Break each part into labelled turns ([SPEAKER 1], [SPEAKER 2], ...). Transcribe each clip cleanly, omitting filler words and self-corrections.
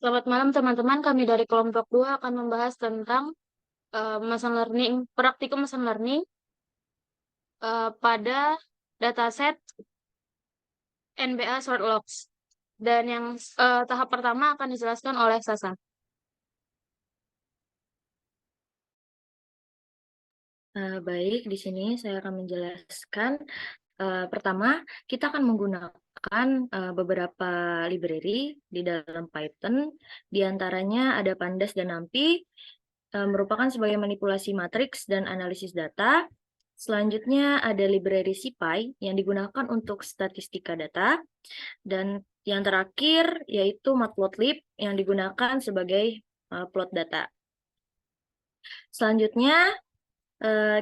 [SPEAKER 1] Selamat malam teman-teman, kami dari kelompok 2 akan membahas tentang machine learning, praktikum machine learning pada dataset NBA short logs. Dan yang tahap pertama akan dijelaskan oleh Sasa.
[SPEAKER 2] Baik, di sini saya akan menjelaskan. Pertama, kita akan menggunakan beberapa library di dalam Python. Di antaranya ada Pandas dan NumPy, merupakan sebagai manipulasi matriks dan analisis data. Selanjutnya ada library SciPy yang digunakan untuk statistika data. Dan yang terakhir yaitu Matplotlib yang digunakan sebagai plot data. Selanjutnya,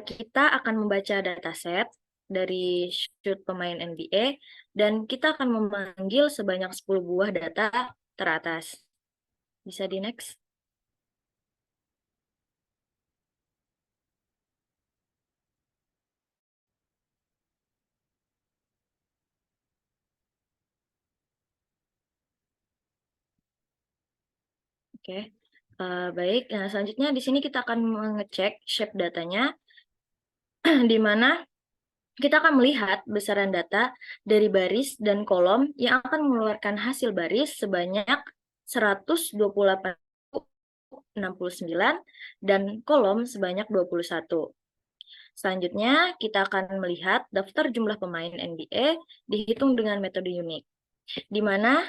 [SPEAKER 2] kita akan membaca dataset dari shoot pemain NBA dan kita akan memanggil sebanyak 10 buah data teratas. Bisa di next? Oke. Baik, nah, selanjutnya di sini kita akan mengecek shape datanya, di mana kita akan melihat besaran data dari baris dan kolom yang akan mengeluarkan hasil baris sebanyak 128.069 dan kolom sebanyak 21. Selanjutnya, kita akan melihat daftar jumlah pemain NBA dihitung dengan metode unik, di mana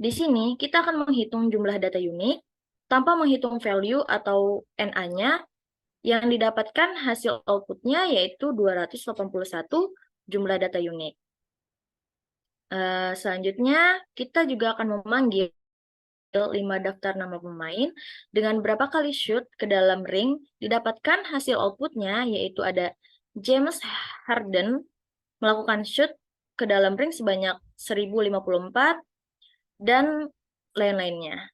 [SPEAKER 2] di sini kita akan menghitung jumlah data unik tanpa menghitung value atau NA-nya. Yang didapatkan hasil outputnya yaitu 281 jumlah data unik. Selanjutnya, kita juga akan memanggil 5 daftar nama pemain dengan berapa kali shoot ke dalam ring didapatkan hasil outputnya yaitu ada James Harden melakukan shoot ke dalam ring sebanyak 1054 dan lain-lainnya.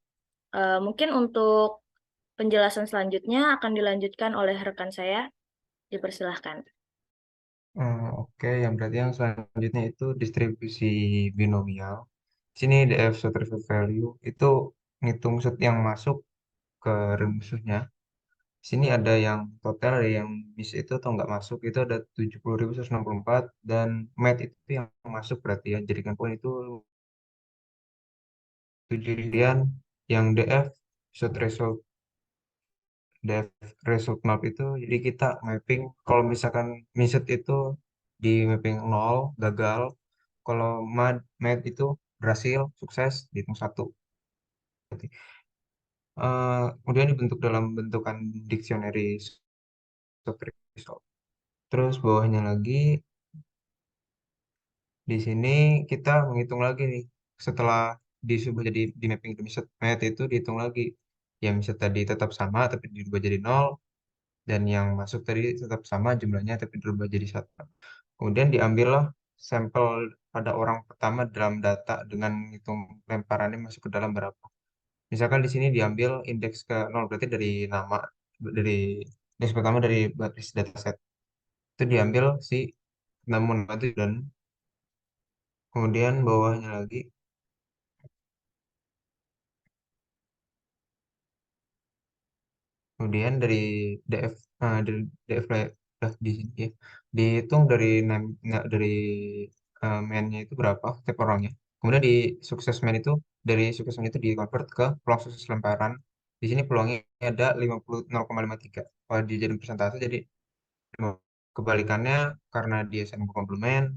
[SPEAKER 2] Mungkin untuk penjelasan selanjutnya akan dilanjutkan oleh rekan saya. Dipersilahkan.
[SPEAKER 3] Oke, yang berarti yang selanjutnya itu distribusi binomial. Sini DF shoot reserve value itu ngitung shoot yang masuk ke ring musuhnya. Sini ada yang total, ada yang miss itu atau nggak masuk itu ada 70.164 dan mat itu yang masuk berarti ya jadikan poin itu 7 yang DF shoot result result map itu jadi kita mapping kalau misalkan miset itu di mapping 0 gagal, kalau mat itu berhasil sukses dihitung 1. Kemudian dibentuk dalam bentukan dictionary search result. Terus bawahnya lagi di sini kita menghitung lagi nih setelah disubah jadi di mapping ke miset mat itu dihitung lagi ya miset tadi tetap sama tapi dirubah jadi 0 dan yang masuk tadi tetap sama jumlahnya tapi berubah jadi 1. Kemudian diambillah sampel pada orang pertama dalam data dengan hitung lemparannya masuk ke dalam berapa. Misalkan di sini diambil indeks ke 0 berarti dari nama dari indeks pertama dari baris dataset. Itu diambil si namun itu dan kemudian bawahnya lagi kemudian dari DF dari DF udah di sini ya dihitung dari dari mainnya itu berapa tiap orangnya, kemudian di sukses main itu dari sukses main itu di convert ke peluang sukses lemparan. Di sini peluangnya ada 0,53 kalau dijadiin persentase jadi kebalikannya karena dia sama komplement,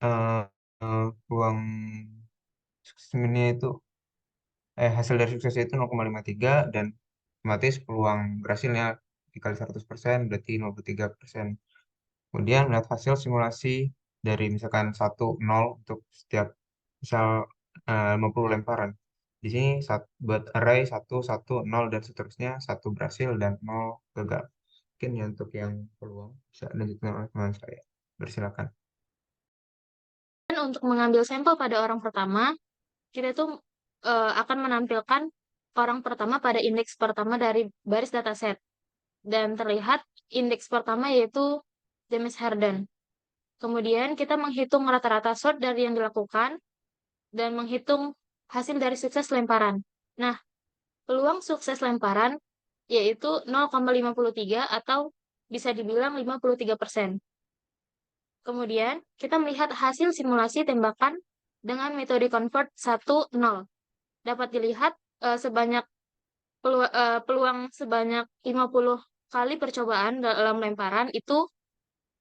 [SPEAKER 3] eh, peluang sukses mainnya itu hasil dari suksesnya itu 0,53 dan otomatis peluang berhasilnya dikali 100% berarti 0,3%. Kemudian melihat hasil simulasi dari misalkan 1, 0 untuk setiap misal 50 lemparan. Di sini buat array 1, 1, 0 dan seterusnya 1 berhasil dan 0 gagal. Mungkin ya untuk yang peluang bisa lanjutkan oleh teman saya. Bersilakan.
[SPEAKER 1] Dan untuk mengambil sampel pada orang pertama, kita itu akan menampilkan orang pertama pada indeks pertama dari baris dataset. Dan terlihat indeks pertama yaitu James Harden. Kemudian kita menghitung rata-rata shot dari yang dilakukan dan menghitung hasil dari sukses lemparan. Nah, peluang sukses lemparan yaitu 0,53 atau bisa dibilang 53%. Kemudian, kita melihat hasil simulasi tembakan dengan metode convert 1-0. Dapat dilihat sebanyak peluang sebanyak 50 kali percobaan dalam lemparan itu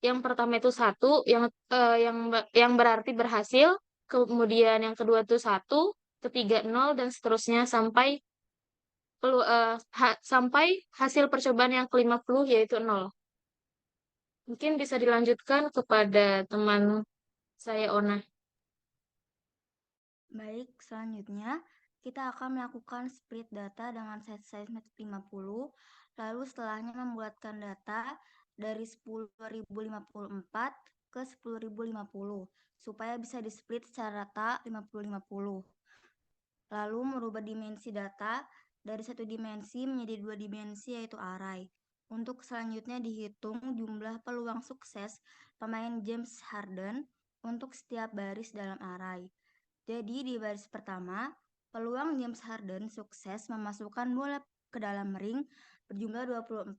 [SPEAKER 1] yang pertama itu 1, yang berarti berhasil, kemudian yang kedua itu 1, ketiga 0, dan seterusnya sampai hasil percobaan yang ke-50 yaitu 0. Mungkin bisa dilanjutkan kepada teman saya, Ona.
[SPEAKER 4] Baik, selanjutnya kita akan melakukan split data dengan set size 50, lalu setelahnya membuatkan data dari 10.054 ke 10.050 supaya bisa di-split secara rata 50-50. Lalu merubah dimensi data dari satu dimensi menjadi 2 dimensi yaitu array. Untuk selanjutnya dihitung jumlah peluang sukses pemain James Harden untuk setiap baris dalam array. Jadi di baris pertama, peluang James Harden sukses memasukkan bola ke dalam ring berjumlah 24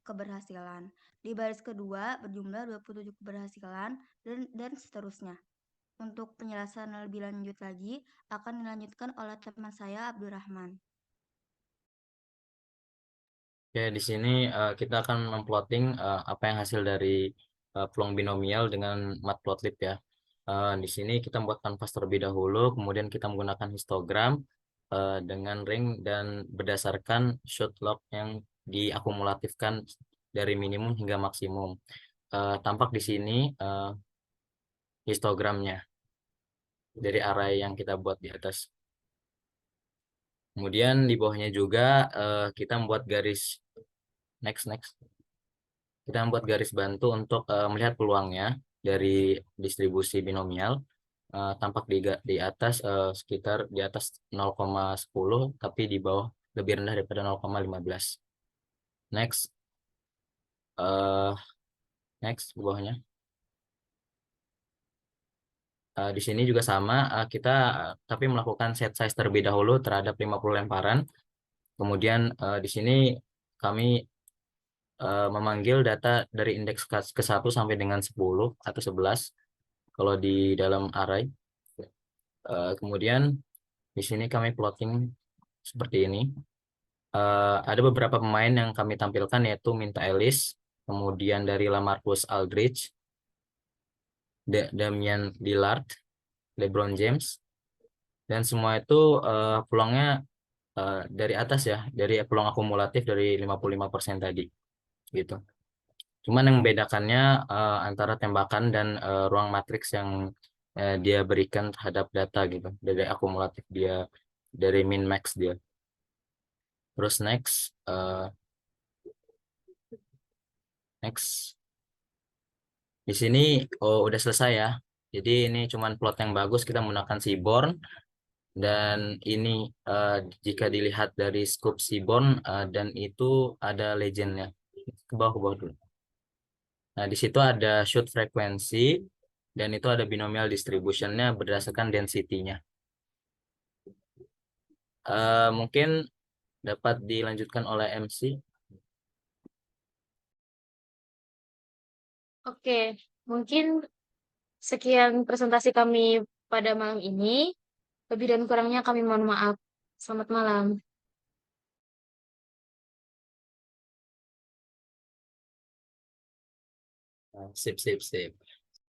[SPEAKER 4] keberhasilan. Di baris kedua berjumlah 27 keberhasilan dan seterusnya. Untuk penjelasan lebih lanjut lagi akan dilanjutkan oleh teman saya Abdurrahman.
[SPEAKER 5] Oke, di sini kita akan memplotting apa yang hasil dari peluang binomial dengan matplotlib ya. Di sini kita membuat kanvas terlebih dahulu, kemudian kita menggunakan histogram dengan ring dan berdasarkan shot log yang diakumulatifkan dari minimum hingga maksimum. Tampak di sini histogramnya dari array yang kita buat di atas. Kemudian di bawahnya juga kita membuat garis next. Kita membuat garis bantu untuk melihat peluangnya dari distribusi binomial. Tampak di atas sekitar di atas 0,10 tapi di bawah lebih rendah daripada 0,15. Next di bawahnya. Di sini juga sama, kita tapi melakukan set size terlebih dahulu terhadap 50 lemparan. Kemudian di sini kami memanggil data dari indeks ke-1 sampai dengan 10 atau 11 kalau di dalam array. Kemudian di sini kami plotting seperti ini. Ada beberapa pemain yang kami tampilkan yaitu Minta Ellis, kemudian dari LaMarcus Aldridge, Damian Lillard, LeBron James, dan semua itu peluangnya dari atas ya, dari peluang akumulatif dari 55% tadi gitu. Cuman yang membedakannya antara tembakan dan ruang matriks yang dia berikan terhadap data gitu, dari akumulatif dia, dari min max dia. Terus next. Di sini udah selesai ya. Jadi ini cuman plot yang bagus, kita menggunakan Seaborn. Dan ini jika dilihat dari scope Seaborn dan itu ada legendnya. Ke bawah dulu. Nah, di situ ada shoot frekuensi dan itu ada binomial distributionnya berdasarkan density-nya. Mungkin dapat dilanjutkan oleh MC.
[SPEAKER 1] Oke, mungkin sekian presentasi kami pada malam ini. Lebih dan kurangnya kami mohon maaf. Selamat malam.
[SPEAKER 5] Sip.